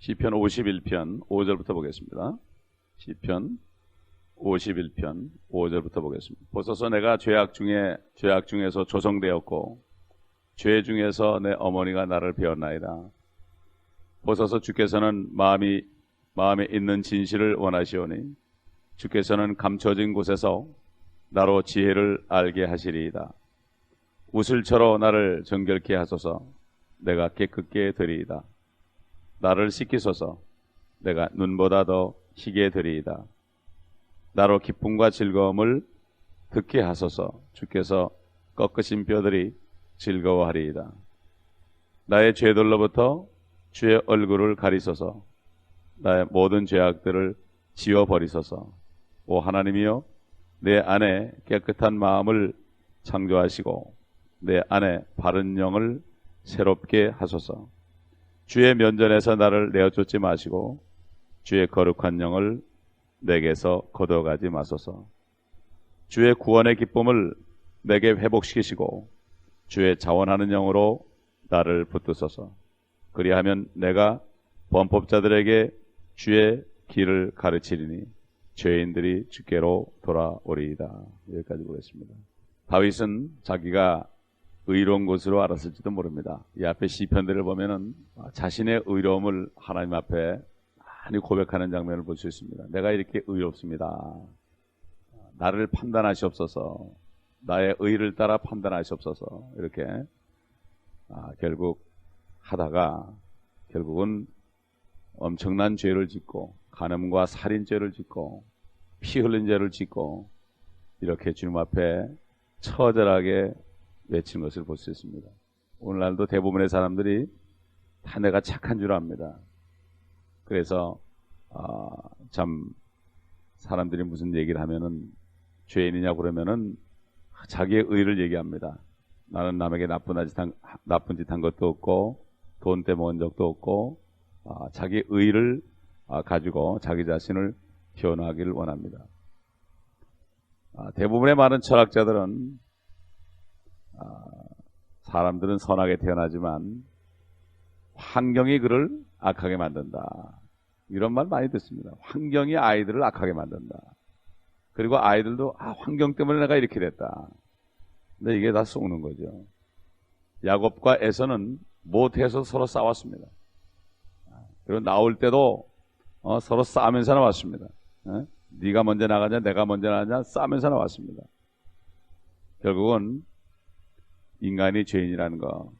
시편 51편 5절부터 보겠습니다. 시편 51편 5절부터 보겠습니다. 보소서 내가 죄악 중에서 조성되었고 죄 중에서 내 어머니가 나를 배웠나이다. 보소서 주께서는 마음에 있는 진실을 원하시오니 주께서는 감춰진 곳에서 나로 지혜를 알게 하시리이다. 우슬처럼 나를 정결케 하소서. 내가 깨끗게 되리이다. 나를 씻기소서. 내가 눈보다 더 희게 되리이다. 나로 기쁨과 즐거움을 듣게 하소서. 주께서 꺾으신 뼈들이 즐거워하리이다. 나의 죄들로부터 주의 얼굴을 가리소서. 나의 모든 죄악들을 지워버리소서. 오 하나님이여, 내 안에 깨끗한 마음을 창조하시고 내 안에 바른 영을 새롭게 하소서. 주의 면전에서 나를 내어쫓지 마시고 주의 거룩한 영을 내게서 거둬가지 마소서. 주의 구원의 기쁨을 내게 회복시키시고 주의 자원하는 영으로 나를 붙드소서. 그리하면 내가 범법자들에게 주의 길을 가르치리니 죄인들이 주께로 돌아오리이다. 여기까지 보겠습니다. 다윗은 자기가 의로운 것으로 알았을지도 모릅니다. 이 앞에 시편들을 보면은 자신의 의로움을 하나님 앞에 많이 고백하는 장면을 볼 수 있습니다. 내가 이렇게 의롭습니다. 나를 판단하시옵소서. 나의 의를 따라 판단하시옵소서. 이렇게 결국 하다가 결국은 엄청난 죄를 짓고 간음과 살인죄를 짓고 피 흘린 죄를 짓고 이렇게 주님 앞에 처절하게 외치는 것을 볼 수 있습니다. 오늘날도 대부분의 사람들이 다 내가 착한 줄 압니다. 그래서 참 사람들이 무슨 얘기를 하면은 죄인이냐고 그러면은 자기의 의를 얘기합니다. 나는 남에게 나쁜 짓 한 것도 없고 돈 떼먹은 적도 없고 자기 의를 가지고 자기 자신을 표현하기를 원합니다. 대부분의 많은 철학자들은 사람들은 선하게 태어나지만 환경이 그를 악하게 만든다. 이런 말 많이 듣습니다. 환경이 아이들을 악하게 만든다. 그리고 아이들도 환경 때문에 내가 이렇게 됐다. 근데 이게 다 속는 거죠. 야곱과 에서는 못해서 서로 싸웠습니다. 그리고 나올 때도 서로 싸우면서 나왔습니다. 네가 먼저 나가냐 내가 먼저 나가냐 싸우면서 나왔습니다. 결국은 인간이 죄인이라는 거,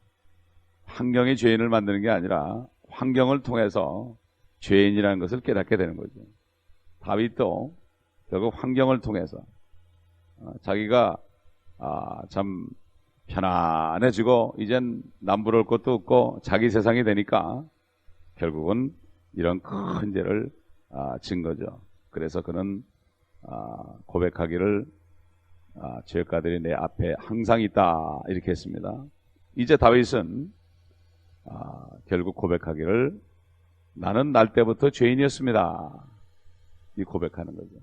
환경이 죄인을 만드는 게 아니라 환경을 통해서 죄인이라는 것을 깨닫게 되는 거죠. 다윗도 결국 환경을 통해서 자기가 참 편안해지고 이젠 남부러울 것도 없고 자기 세상이 되니까 결국은 이런 큰 죄를 진 거죠. 그래서 그는 고백하기를 죄가들이 내 앞에 항상 있다 이렇게 했습니다. 이제 다윗은 결국 고백하기를 나는 날 때부터 죄인이었습니다. 이 고백하는 거죠.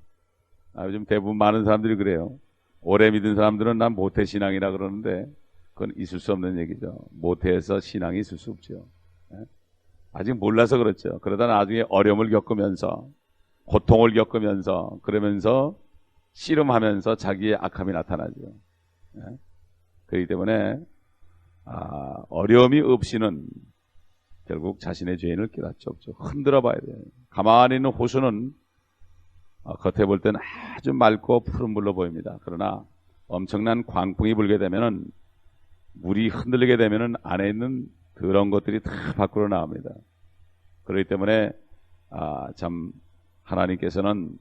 요즘 대부분 많은 사람들이 그래요. 오래 믿은 사람들은 난 모태신앙이라 그러는데 그건 있을 수 없는 얘기죠. 모태에서 신앙이 있을 수 없죠. 아직 몰라서 그렇죠. 그러다 나중에 어려움을 겪으면서 고통을 겪으면서 그러면서 씨름하면서 자기의 악함이 나타나죠. 그렇기 때문에 어려움이 없이는 결국 자신의 죄인을 깨닫지 없죠. 흔들어 봐야 돼요. 가만히 있는 호수는 겉에 볼 때는 아주 맑고 푸른 물로 보입니다. 그러나 엄청난 광풍이 불게 되면은 물이 흔들리게 되면은 안에 있는 그런 것들이 다 밖으로 나옵니다. 그렇기 때문에 참 하나님께서는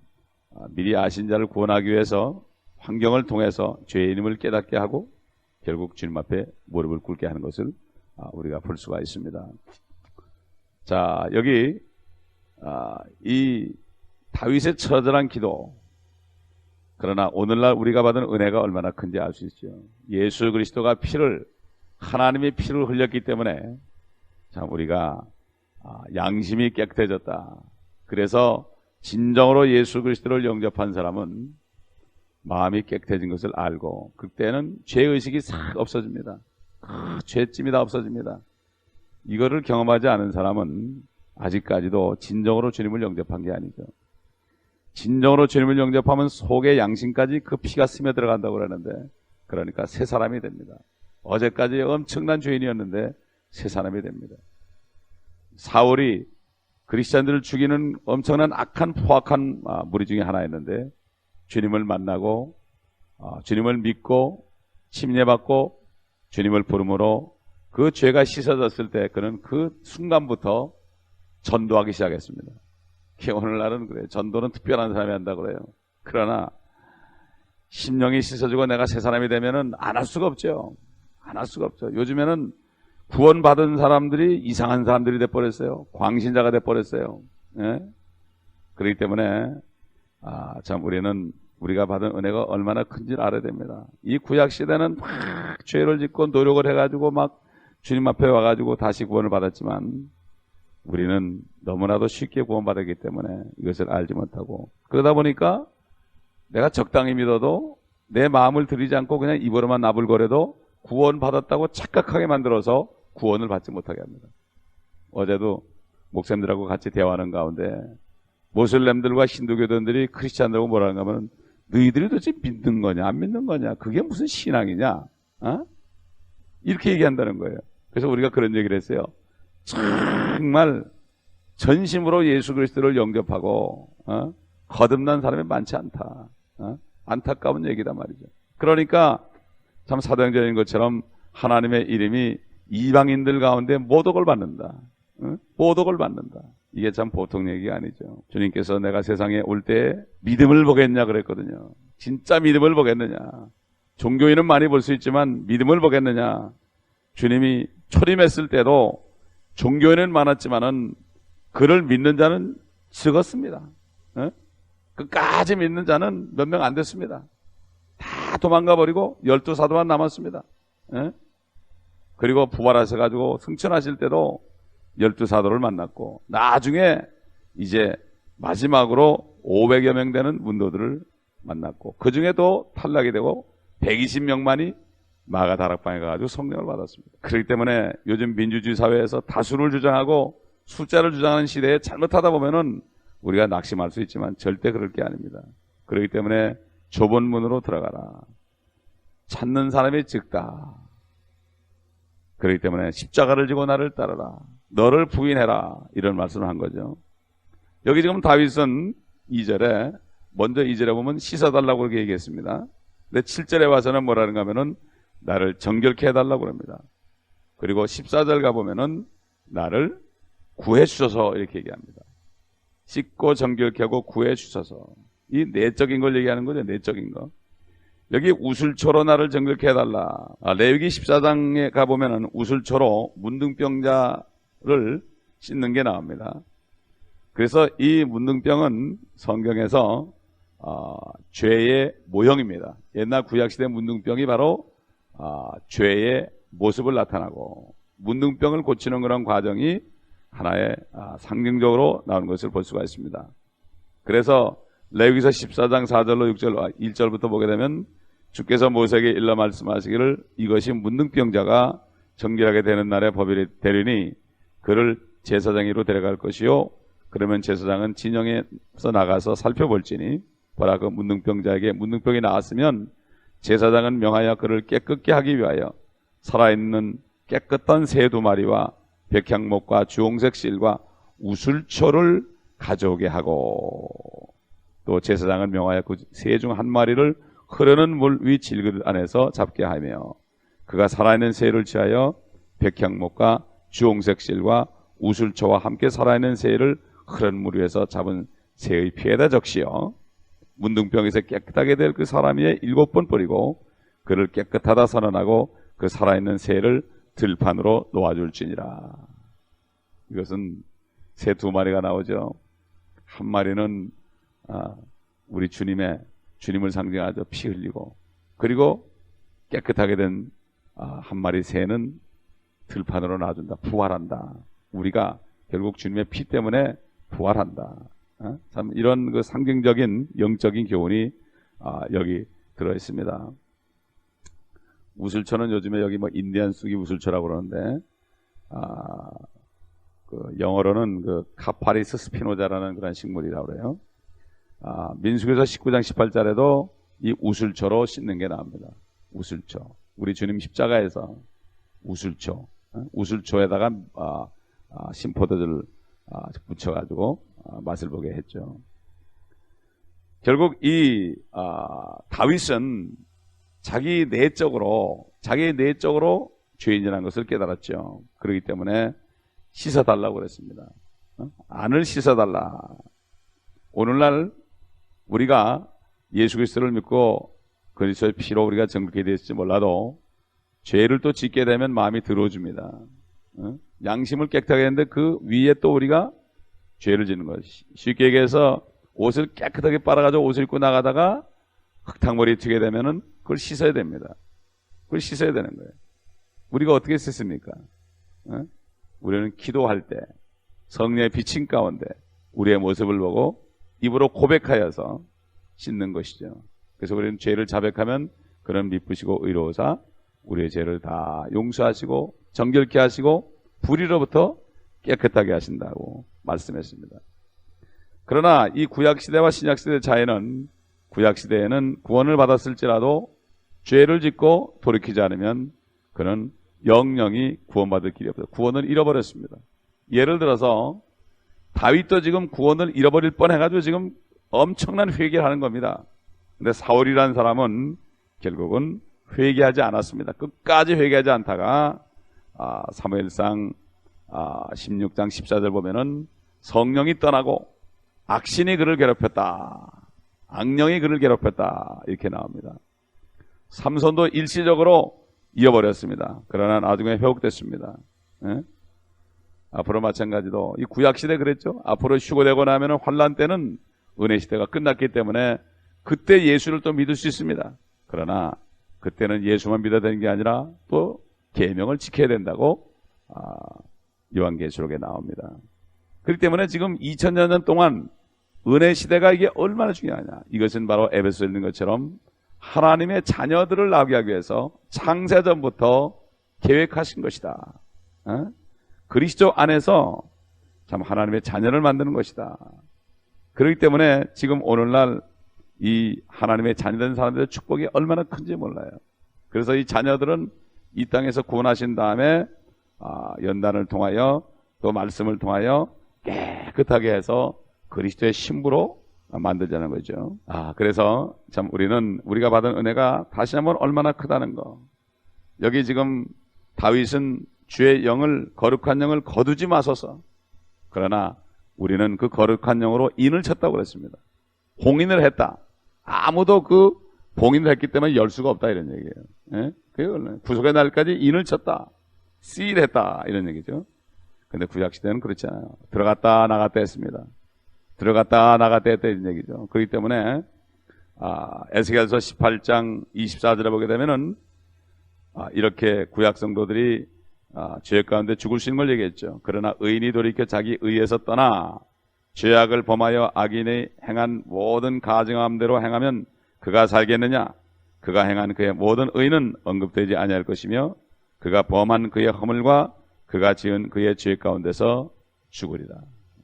미리 아신 자를 구원하기 위해서 환경을 통해서 죄인임을 깨닫게 하고 결국 주님 앞에 무릎을 꿇게 하는 것을 우리가 볼 수가 있습니다. 자, 여기 이 다윗의 처절한 기도, 그러나 오늘날 우리가 받은 은혜가 얼마나 큰지 알 수 있죠. 예수 그리스도가 하나님의 피를 흘렸기 때문에 참 우리가 양심이 깨끗해졌다. 그래서 진정으로 예수 그리스도를 영접한 사람은 마음이 깨끗해진 것을 알고 그때는 죄의식이 싹 없어집니다. 죄짐이 다 없어집니다. 이거를 경험하지 않은 사람은 아직까지도 진정으로 주님을 영접한 게 아니죠. 진정으로 주님을 영접하면 속의 양심까지 그 피가 스며들어간다고 그러는데, 그러니까 새 사람이 됩니다. 어제까지 엄청난 죄인이었는데 새 사람이 됩니다. 사울이 그리스도인들을 죽이는 엄청난 악한 포악한 무리 중에 하나였는데, 주님을 만나고 주님을 믿고 침례받고 주님을 부름으로 그 죄가 씻어졌을 때 그는 그 순간부터 전도하기 시작했습니다. 오늘날은 그래요. 전도는 특별한 사람이 한다고 그래요. 그러나 심령이 씻어지고 내가 새 사람이 되면은 안 할 수가 없죠. 안 할 수가 없죠. 요즘에는 구원받은 사람들이 이상한 사람들이 돼버렸어요. 광신자가 돼버렸어요. 예? 그렇기 때문에 참 우리가 받은 은혜가 얼마나 큰지 알아야 됩니다. 이 구약 시대는 막 죄를 짓고 노력을 해가지고 막 주님 앞에 와가지고 다시 구원을 받았지만, 우리는 너무나도 쉽게 구원받았기 때문에 이것을 알지 못하고, 그러다 보니까 내가 적당히 믿어도 내 마음을 들이지 않고 그냥 입으로만 나불거려도 구원받았다고 착각하게 만들어서 구원을 받지 못하게 합니다. 어제도 목사님들하고 같이 대화하는 가운데 모슬렘들과 힌두교도들이 크리스찬들하고 뭐라는가 하면, 너희들이 도대체 믿는 거냐 안 믿는 거냐, 그게 무슨 신앙이냐, 이렇게 얘기한다는 거예요. 그래서 우리가 그런 얘기를 했어요. 정말 전심으로 예수 그리스도를 영접하고 거듭난 사람이 많지 않다. 안타까운 얘기다 말이죠. 그러니까 참 사도행전인 것처럼 하나님의 이름이 이방인들 가운데 모독을 받는다. 모독을 받는다. 이게 참 보통 얘기가 아니죠. 주님께서 내가 세상에 올 때 믿음을 보겠냐 그랬거든요. 진짜 믿음을 보겠느냐. 종교인은 많이 볼 수 있지만 믿음을 보겠느냐. 주님이 초림했을 때도 종교인은 많았지만은 그를 믿는 자는 적었습니다. 끝까지 믿는 자는 몇 명 안 됐습니다. 다 도망가 버리고 12사도만 남았습니다. 그리고 부활하셔가지고 승천하실 때도 12사도를 만났고, 나중에 이제 마지막으로 500여 명 되는 문도들을 만났고, 그 중에도 탈락이 되고 120명만이 마가 다락방에 가가지고 성령을 받았습니다. 그렇기 때문에 요즘 민주주의 사회에서 다수를 주장하고 숫자를 주장하는 시대에 잘못하다 보면은 우리가 낙심할 수 있지만 절대 그럴 게 아닙니다. 그렇기 때문에 좁은 문으로 들어가라. 찾는 사람이 적다. 그렇기 때문에 십자가를 지고 나를 따르라. 너를 부인해라. 이런 말씀을 한 거죠. 여기 지금 다윗은 2절에, 먼저 2절에 보면 씻어달라고 그렇게 얘기했습니다. 근데 7절에 와서는 뭐라는가 하면은 나를 정결케 해달라고 합니다. 그리고 14절 가보면은 나를 구해 주셔서 이렇게 얘기합니다. 씻고 정결케 하고 구해 주셔서. 이 내적인 걸 얘기하는 거죠. 내적인 거. 여기 우슬초로 나를 정결케 해달라. 레위기 14장에 가보면은 우슬초로 문둥병자를 씻는 게 나옵니다. 그래서 이 문둥병은 성경에서 죄의 모형입니다. 옛날 구약시대 문둥병이 바로 죄의 모습을 나타나고, 문둥병을 고치는 그런 과정이 하나의 상징적으로 나오는 것을 볼 수가 있습니다. 그래서 레위기서 14장 4절로 6절 1절부터 보게 되면 주께서 모세에게 일러 말씀하시기를 이것이 문둥병자가 정결하게 되는 날에 법이 되리니 그를 제사장으로 데려갈 것이요 그러면 제사장은 진영에서 나가서 살펴볼지니 보라 그 문둥병자에게 문둥병이 나왔으면 제사장은 명하여 그를 깨끗게 하기 위하여 살아있는 깨끗한 새 2마리와 백향목과 주홍색 실과 우슬초를 가져오게 하고 또 제사장은 명하여 그 새 중 1마리를 흐르는 물 위 질그릇 안에서 잡게 하며 그가 살아있는 새를 취하여 백향목과 주홍색 실과 우슬초와 함께 살아있는 새를 흐르는 물 위에서 잡은 새의 피에다 적시어 문둥병에서 깨끗하게 될 그 사람 위에 7번 뿌리고 그를 깨끗하다 선언하고 그 살아있는 새를 들판으로 놓아줄지니라. 이것은 새 2마리가 나오죠. 1마리는 우리 주님을 상징하죠. 피 흘리고, 그리고 깨끗하게 된 1마리 새는 들판으로 놔준다. 부활한다. 우리가 결국 주님의 피 때문에 부활한다. 참 이런 그 상징적인 영적인 교훈이 여기 들어 있습니다. 우슬초는 요즘에 여기 뭐 인디안 쑥이 우슬초라고 그러는데 영어로는 카파리스 스피노자라는 그런 식물이라고 그래요. 민수기서 19장 18절에도 이 우슬초로 씻는 게 나옵니다. 우슬초. 우리 주님 십자가에서 우슬초, 우슬초에다가 심포도를 붙여가지고 맛을 보게 했죠. 결국 이 다윗은 자기 내적으로 죄인이라는 것을 깨달았죠. 그렇기 때문에 씻어달라고 그랬습니다. 안을 씻어달라. 오늘날 우리가 예수 그리스도를 믿고 그리스도의 피로 우리가 정결케 됐을지 몰라도 죄를 또 짓게 되면 마음이 더러워집니다. 양심을 깨끗하게 했는데 그 위에 또 우리가 죄를 짓는 것이, 쉽게 얘기해서 옷을 깨끗하게 빨아가지고 옷을 입고 나가다가 흙탕물이 튀게 되면은 그걸 씻어야 됩니다. 그걸 씻어야 되는 거예요. 우리가 어떻게 씻습니까? 우리는 기도할 때 성령의 비친 가운데 우리의 모습을 보고 입으로 고백하여서 씻는 것이죠. 그래서 우리는 죄를 자백하면 그는 미쁘시고 의로우사 우리의 죄를 다 용서하시고 정결케 하시고 불의로부터 깨끗하게 하신다고 말씀했습니다. 그러나 이 구약시대와 신약시대의 차이는, 구약시대에는 구원을 받았을지라도 죄를 짓고 돌이키지 않으면 그는 영영이 구원받을 길이 없어요. 구원을 잃어버렸습니다. 예를 들어서 다윗도 지금 구원을 잃어버릴 뻔해가지고 지금 엄청난 회개를 하는 겁니다. 근데 사울이라는 사람은 결국은 회개하지 않았습니다. 끝까지 회개하지 않다가 사무엘상 16장 14절 보면은 성령이 떠나고 악신이 그를 괴롭혔다, 악령이 그를 괴롭혔다, 이렇게 나옵니다. 삼손도 일시적으로 잃어버렸습니다. 그러나 나중에 회복됐습니다. 앞으로 마찬가지로 이 구약시대 그랬죠. 앞으로 휴거되고 나면 환란 때는 은혜시대가 끝났기 때문에 그때 예수를 또 믿을 수 있습니다. 그러나 그때는 예수만 믿어야 되는 게 아니라 또 계명을 지켜야 된다고 요한계시록에 나옵니다. 그렇기 때문에 지금 2000년 동안 은혜시대가 이게 얼마나 중요하냐. 이것은 바로 에베소에 있는 것처럼 하나님의 자녀들을 낳게 하기 위해서 창세전부터 계획하신 것이다. 그리스도 안에서 참 하나님의 자녀를 만드는 것이다. 그렇기 때문에 지금 오늘날 이 하나님의 자녀된 사람들의 축복이 얼마나 큰지 몰라요. 그래서 이 자녀들은 이 땅에서 구원하신 다음에 연단을 통하여 또 말씀을 통하여 깨끗하게 해서 그리스도의 신부로 만들자는 거죠. 그래서 참 우리가 받은 은혜가 다시 한번 얼마나 크다는 거. 여기 지금 다윗은 주의 영을, 거룩한 영을 거두지 마소서. 그러나 우리는 그 거룩한 영으로 인을 쳤다고 그랬습니다. 봉인을 했다. 아무도 그 봉인을 했기 때문에 열 수가 없다, 이런 얘기예요. 예? 구속의 날까지 인을 쳤다, 시일했다, 이런 얘기죠. 근데 구약시대는 그렇지 않아요. 들어갔다 나갔다 했습니다. 들어갔다 나갔다 했다, 이런 얘기죠. 그렇기 때문에 에스겔서 18장 24절에 보게 되면은 이렇게 구약 성도들이 죄 가운데 죽을 수 있는 걸 얘기했죠. 그러나 의인이 돌이켜 자기 의에서 떠나 죄악을 범하여 악인이 행한 모든 가증함대로 행하면 그가 살겠느냐? 그가 행한 그의 모든 의는 언급되지 아니할 것이며 그가 범한 그의 허물과 그가 지은 그의 죄 가운데서 죽으리라.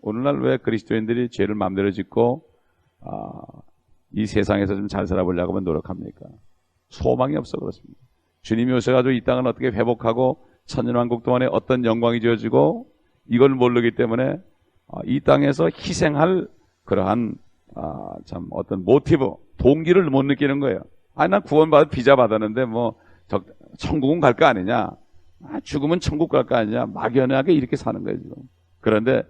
오늘날 왜 그리스도인들이 죄를 마음대로 짓고 이 세상에서 좀 잘 살아보려고 하면 노력합니까? 소망이 없어 그렇습니다. 주님이 오셔가지고 이 땅을 어떻게 회복하고 천년왕국 동안에 어떤 영광이 주어지고 이걸 모르기 때문에 이 땅에서 희생할 그러한 참 어떤 모티브, 동기를 못 느끼는 거예요. 난 구원받아 비자 받았는데 천국은 갈 거 아니냐, 죽으면 천국 갈 거 아니냐, 막연하게 이렇게 사는 거예요 지금. 그런데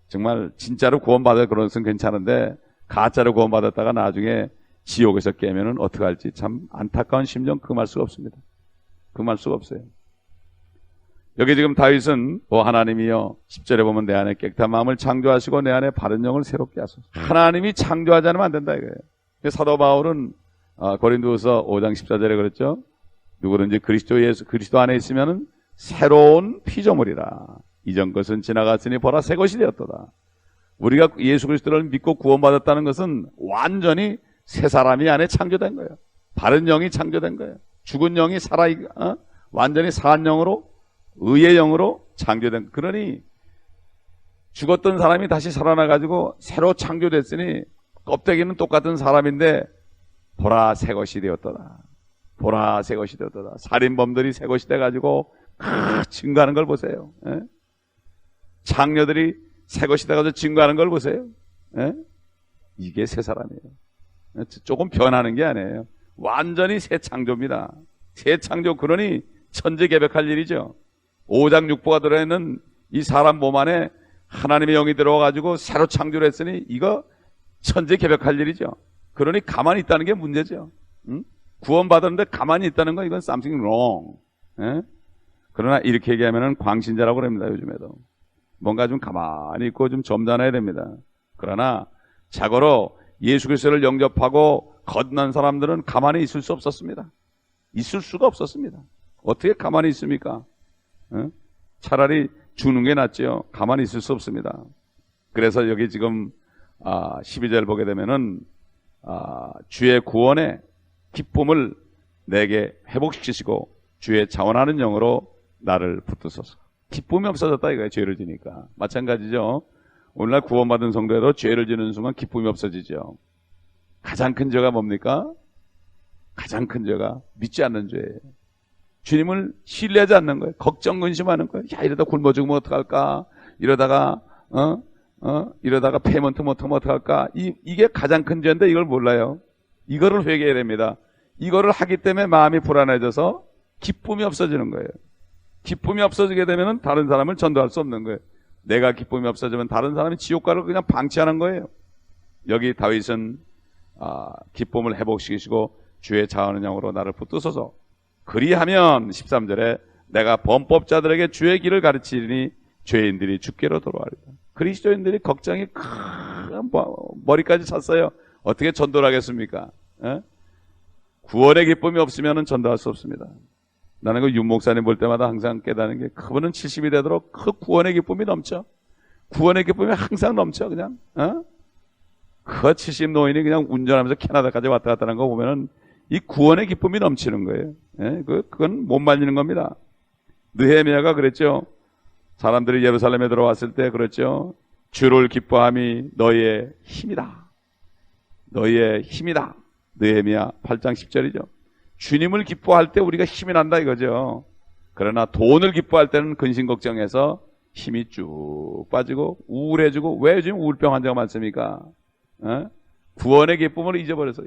정말 진짜로 구원받아 그런 것은 괜찮은데 가짜로 구원받았다가 나중에 지옥에서 깨면은 어떻게 할지 참 안타까운 심정 금할 수가 없습니다. 금할 수가 없어요. 여기 지금 다윗은 하나님이여, 10절에 보면 내 안에 깨끗한 마음을 창조하시고 내 안에 바른 영을 새롭게 하소서. 하나님이 창조하지 않으면 안 된다 이거예요. 사도 바울은 고린도후서 5장 14절에 그랬죠. 누구든지 그리스도 안에 있으면은 새로운 피조물이라. 이전 것은 지나갔으니 보라 새 것이 되었도다. 우리가 예수 그리스도를 믿고 구원받았다는 것은 완전히 새 사람이 안에 창조된 거예요. 바른 영이 창조된 거예요. 죽은 영이 완전히 산 영으로, 의의 영으로 창조된. 그러니 죽었던 사람이 다시 살아나가지고 새로 창조됐으니 껍데기는 똑같은 사람인데 보라 새 것이 되었더라. 보라 새 것이 되었더라. 살인범들이 새 것이 돼가지고 증거하는 걸 보세요. 예? 장녀들이 새 것이 돼가지고 증거하는 걸 보세요. 예? 이게 새 사람이에요. 조금 변하는 게 아니에요. 완전히 새 창조입니다. 새 창조, 그러니 천재개벽할 일이죠. 5장 6부가 들어있는 이 사람 몸 안에 하나님의 영이 들어와가지고 새로 창조를 했으니 이거 천재개벽할 일이죠. 그러니 가만히 있다는 게 문제죠. 응? 구원받았는데 가만히 있다는 건 이건 something wrong. 예? 그러나 이렇게 얘기하면 광신자라고 그럽니다. 요즘에도 뭔가 좀 가만히 있고 좀 점잖아야 됩니다. 그러나 자고로 예수 그리스도를 영접하고 건넌 사람들은 가만히 있을 수 없었습니다. 있을 수가 없었습니다. 어떻게 가만히 있습니까? 예? 차라리 죽는 게 낫죠. 가만히 있을 수 없습니다. 그래서 여기 지금 12절 보게 되면은 주의 구원의 기쁨을 내게 회복시키시고 주의 자원하는 영으로 나를 붙드소서. 기쁨이 없어졌다 이거예요. 죄를 지니까. 마찬가지죠. 오늘날 구원받은 성도에도 죄를 지는 순간 기쁨이 없어지죠. 가장 큰 죄가 뭡니까? 가장 큰 죄가 믿지 않는 죄예요. 주님을 신뢰하지 않는 거예요. 걱정 근심하는 거예요. 야, 이러다 굶어 죽으면 어떡할까? 이러다가 이러다가 페이먼트 못하면 어떡할까? 이게 가장 큰 죄인데 이걸 몰라요. 이거를 회개해야 됩니다. 이거를 하기 때문에 마음이 불안해져서 기쁨이 없어지는 거예요. 기쁨이 없어지게 되면 다른 사람을 전도할 수 없는 거예요. 내가 기쁨이 없어지면 다른 사람이 지옥 가를 그냥 방치하는 거예요. 여기 다윗은 기쁨을 회복시키시고 주의 자원의 영으로 나를 붙드소서. 그리하면 13절에 내가 범법자들에게 주의 길을 가르치리니 죄인들이 주께로 돌아가리라. 그리스도인들이 걱정이 머리까지 찼어요. 어떻게 전도를 하겠습니까? 에? 구원의 기쁨이 없으면 전도할 수 없습니다. 나는 그 윤 목사님 볼 때마다 항상 깨닫는 게 그분은 70이 되도록 그 구원의 기쁨이 넘쳐. 구원의 기쁨이 항상 넘쳐 그냥. 그 70 노인이 그냥 운전하면서 캐나다까지 왔다 갔다 하는 거 보면은 이 구원의 기쁨이 넘치는 거예요. 예? 그건 못 말리는 겁니다. 느헤미야가 그랬죠. 사람들이 예루살렘에 들어왔을 때 그랬죠. 주를 기뻐함이 너희의 힘이다. 너희의 힘이다. 느헤미야 8장 10절이죠. 주님을 기뻐할 때 우리가 힘이 난다 이거죠. 그러나 돈을 기뻐할 때는 근심 걱정해서 힘이 쭉 빠지고 우울해지고 왜 지금 우울병 환자가 많습니까? 구원의 기쁨을 잊어버려서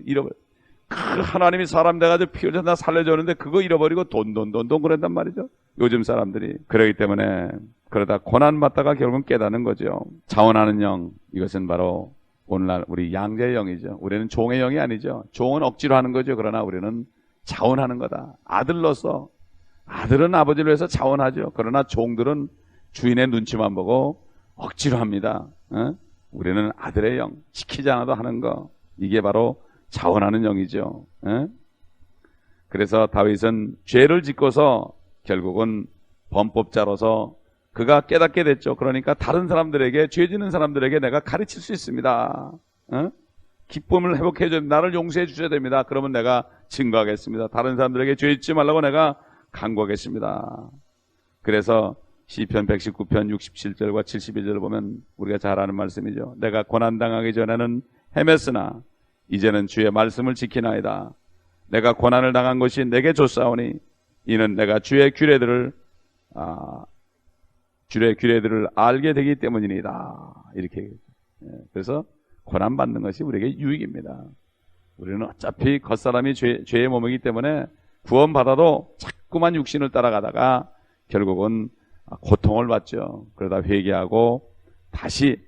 그 하나님이 사람 돼가지고 피 흘려서 나 살려줬는데 그거 잃어버리고 돈 그런단 말이죠. 요즘 사람들이. 그러기 때문에 그러다 고난 받다가 결국은 깨닫는 거죠. 자원하는 영, 이것은 바로 오늘날 우리 양자의 영이죠. 우리는 종의 영이 아니죠. 종은 억지로 하는 거죠. 그러나 우리는 자원하는 거다. 아들로서, 아들은 아버지를 위해서 자원하죠. 그러나 종들은 주인의 눈치만 보고 억지로 합니다. 우리는 아들의 영, 시키지 않아도 하는 거. 이게 바로 자원하는 영이죠. 그래서 다윗은 죄를 짓고서 결국은 범법자로서 그가 깨닫게 됐죠. 그러니까 다른 사람들에게, 죄 짓는 사람들에게 내가 가르칠 수 있습니다. 기쁨을 회복해 줘, 나를 용서해 주셔야 됩니다. 그러면 내가 증거하겠습니다. 다른 사람들에게 죄 짓지 말라고 내가 강구하겠습니다. 그래서 시편 119편 67절과 72절을 보면 우리가 잘 아는 말씀이죠. 내가 고난당하기 전에는 헤맸으나 이제는 주의 말씀을 지키나이다. 내가 고난을 당한 것이 내게 좋사오니 이는 내가 주의 규례들을 알게 되기 때문이니다. 이렇게 얘기했죠. 그래서 고난 받는 것이 우리에게 유익입니다. 우리는 어차피 겉사람이 죄의 몸이기 때문에 구원받아도 자꾸만 육신을 따라가다가 결국은 고통을 받죠. 그러다 회개하고 다시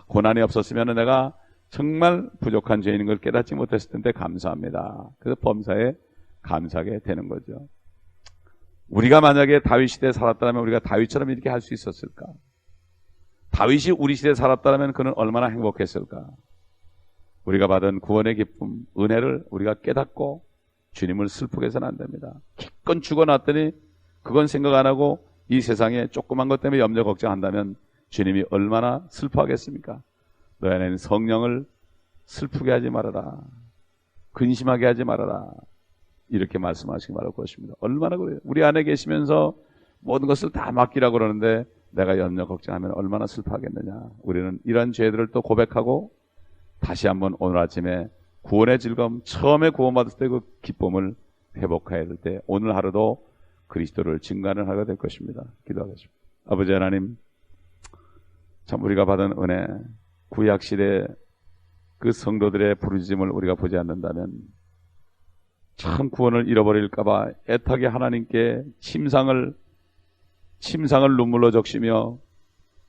고난이 없었으면 내가 정말 부족한 죄인인 걸 깨닫지 못했을 텐데 감사합니다. 그래서 범사에 감사하게 되는 거죠. 우리가 만약에 다윗 시대에 살았다면 우리가 다윗처럼 이렇게 할 수 있었을까? 다윗이 우리 시대에 살았다면 그는 얼마나 행복했을까? 우리가 받은 구원의 기쁨, 은혜를 우리가 깨닫고 주님을 슬프게 해서는 안 됩니다. 기껏 죽어놨더니 그건 생각 안 하고 이 세상에 조그만 것 때문에 염려 걱정한다면 주님이 얼마나 슬퍼하겠습니까? 너희 안에는 성령을 슬프게 하지 말아라. 근심하게 하지 말아라. 이렇게 말씀하시기 바랄 것입니다. 얼마나 그래요. 우리 안에 계시면서 모든 것을 다 맡기라고 그러는데 내가 염려 걱정하면 얼마나 슬퍼하겠느냐. 우리는 이런 죄들을 또 고백하고 다시 한번 오늘 아침에 구원의 즐거움, 처음에 구원받았을 때 그 기쁨을 회복해야 될 때 오늘 하루도 그리스도를 증거하는 하루가 될 것입니다. 기도하겠습니다. 아버지 하나님, 참 우리가 받은 은혜, 구약시대 그 성도들의 부르짖음을 우리가 보지 않는다면 참 구원을 잃어버릴까봐 애타게 하나님께 침상을 눈물로 적시며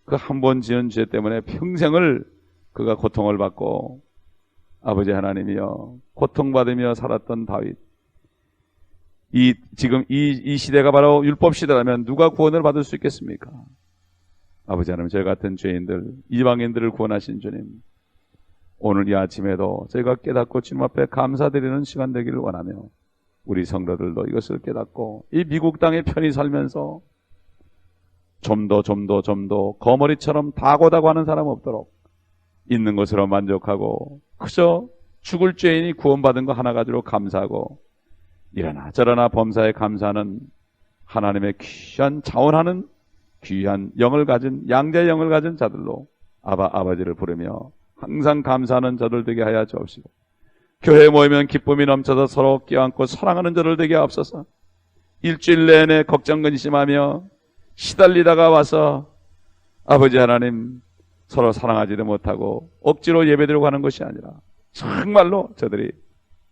그 한 번 지은 죄 때문에 평생을 그가 고통을 받고 아버지 하나님이여 고통받으며 살았던 다윗, 지금 이 시대가 바로 율법 시대라면 누가 구원을 받을 수 있겠습니까? 아버지 하나님, 저희 같은 죄인들, 이방인들을 구원하신 주님, 오늘 이 아침에도 저희가 깨닫고 주님 앞에 감사드리는 시간 되기를 원하며 우리 성도들도 이것을 깨닫고 이 미국 땅에 편히 살면서 좀 더 거머리처럼 다고다고 하는 사람 없도록 있는 것으로 만족하고 그저 죽을 죄인이 구원받은 거 하나 가지고 감사하고 이러나 저러나 범사에 감사하는 하나님의 귀한 자원하는 귀한 영을 가진 양자의 영을 가진 자들로 아버지를 부르며 항상 감사하는 자들 되게 하여 주옵시고 교회에 모이면 기쁨이 넘쳐서 서로 껴안고 사랑하는 자들 되게 하옵소서. 일주일 내내 걱정 근심하며 시달리다가 와서 아버지 하나님 서로 사랑하지도 못하고 억지로 예배드리고 하는 것이 아니라 정말로 저들이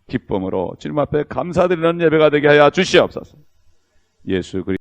기쁨으로 주님 앞에 감사드리는 예배가 되게 하여 주시옵소서. 예수 그리스도